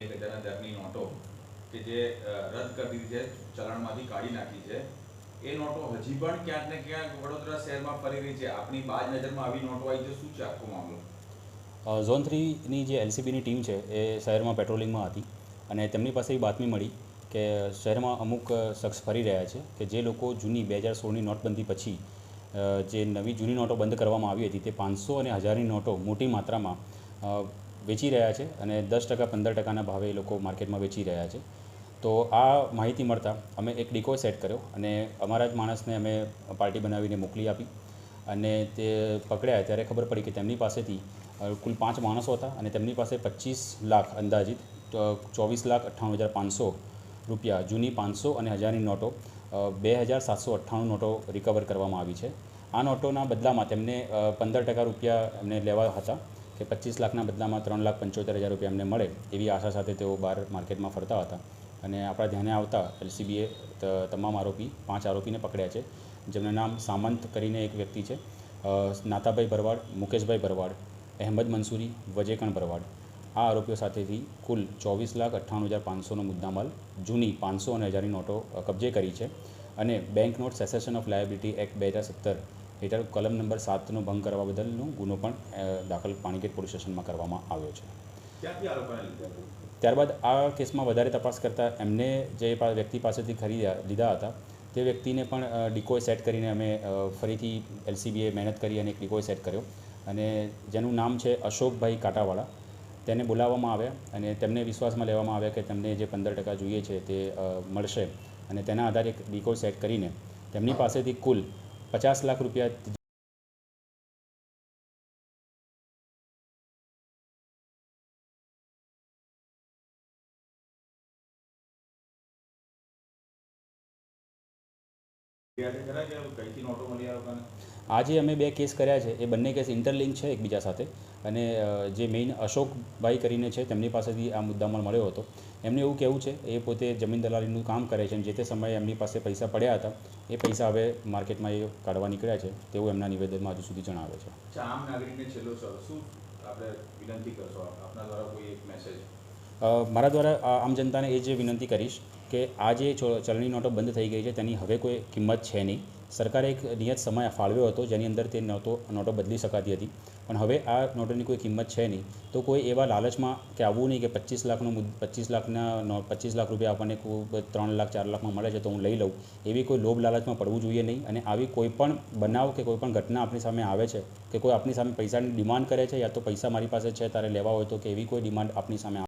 1000 દરની નોટો કે જે રદ કરી દીધી છે, ચલણમાંથી કાઢી નાખી છે, એ નોટો હજી પણ ક્યાંક ને ક્યાંક વડોદરા શહેરમાં ફરી રહી છે. આપની બાજ નજરમાં આવી નોટો આવી છે, શું છે આખો મામલો? ઝોન 3ની જે એલસીબીની ટીમ છે એ શહેરમાં પેટ્રોલિંગમાં હતી અને તેમની પાસે એ બાતમી મળી કે શહેરમાં અમુક શખ્સ ફરી રહ્યા છે કે જે લોકો જૂની 2016ની નોટબંધી પછી જે નવી જૂની નોટો બંધ કરવામાં આવી હતી તે 500 અને 1000ની નોટો મોટી માત્રામાં વેચી રહ્યા છે અને 10% 15%ના ભાવે એ લોકો માર્કેટમાં વેચી રહ્યા છે. તો આ માહિતી મળતા અમે એક ડિકોય સેટ કર્યો અને અમારા જ માણસને અમે પાર્ટી બનાવીને મોકલી આપી અને તે પકડ્યા ત્યારે ખબર પડી કે તેમની પાસેથી કુલ 5 માણસો હતા અને તેમની પાસે 25 લાખ અંદાજિત 24,98,500 રૂપિયા જૂની 500 અને 1000ની નોટો 2798 નોટો રિકવર કરવામાં આવી છે. આ નોટોના બદલામાં તેમને 15% રૂપિયા એમને લેવા હતા કે 25 લાખના બદલામાં 3,75,000 રૂપિયા એમને મળે એવી આશા સાથે તેઓ બહાર માર્કેટમાં ફરતા હતા અને આપણા ધ્યાને આવતા એલસીબીએ તમામ 5 આરોપીને પકડ્યા છે, જેમનું નામ સામંત કરીને એક વ્યક્તિ છે, નાતાભાઈ ભરવાડ, મુકેશભાઈ ભરવાડ, અહેમદ મંસૂરી, વજેકણ ભરવાડ. આ આરોપીઓ સાથેથી કુલ 24,98,500નો મુદ્દામાલ જૂની 500 અને 1000ની નોટો કબજે કરી છે અને bank note cessation of liability act 2017 હેઠળ કલમ નંબર 7નો ભંગ કરવા બદલનો ગુનો પણ દાખલ પાણીગેટ પોલીસ સ્ટેશનમાં કરવામાં આવ્યો છે. ત્યારબાદ આ કેસમાં વધારે તપાસ કરતાં એમને જે વ્યક્તિ પાસેથી લીધા હતા તે વ્યક્તિને પણ ડિકોય સેટ કરીને અમે ફરીથી એલસીબીએ મહેનત કરી અને એક ડિકોય સેટ કર્યો અને જેનું નામ છે અશોકભાઈ કાંટાવાળા. તેને બોલાવવામાં આવ્યા અને તેમને વિશ્વાસમાં લેવામાં આવ્યા કે તેમને જે 15% જોઈએ છે તે મળશે અને તેના આધારે એક ડિકોય સેટ કરીને તેમની પાસેથી કુલ 50 લાખ રૂપિયા આજે અમે 2 કેસ કર્યા છે એ બંને કેસ ઇન્ટરલિંક છે એકબીજા સાથે અને જે મેઇન અશોકભાઈ કરીને છે તેમની પાસેથી આ મુદ્દામાલ મળ્યો હતો. એમને એવું કહેવું છે એ પોતે જમીન દલાલીનું કામ કરે છે અને જે તે સમયે એમની પાસે પૈસા પડ્યા હતા એ પૈસા હવે માર્કેટમાં એ કાઢવા નીકળ્યા છે તેવું એમના નિવેદનમાં હજુ સુધી જણાવે છે. આમ નાગરિકને છેલ્લો શું આપણે વિનંતી કરશો આપના દ્વારા કોઈ એક મેસેજ? મારા દ્વારા આમ જનતાને એ જે વિનંતી કરીશ કે આ જે ચલણી નોટો બંધ થઈ ગઈ છે તેની હવે કોઈ કિંમત છે નહીં. સરકારે એક નિયત સમય ફાળવ્યો હતો જેની અંદર તે નોટો બદલી શકાતી હતી, પણ હવે આ નોટોની કોઈ કિંમત છે નહીં. તો કોઈ એવા લાલચમાં કે આવવું નહીં કે 25 લાખ રૂપિયા આપણને 3 લાખ 4 લાખમાં મળે છે તો હું લઈ લઉં, એવી કોઈ લોભ લાલચમાં પડવું જોઈએ નહીં. અને આવી કોઈ પણ બનાવ કે કોઈ પણ ઘટના આપણી સામે આવે છે કે કોઈ આપણી સામે પૈસાની ડિમાન્ડ કરે છે યા તો પૈસા મારી પાસે છે તારે લેવા હોય તો કે એવી કોઈ ડિમાન્ડ આપણી સામે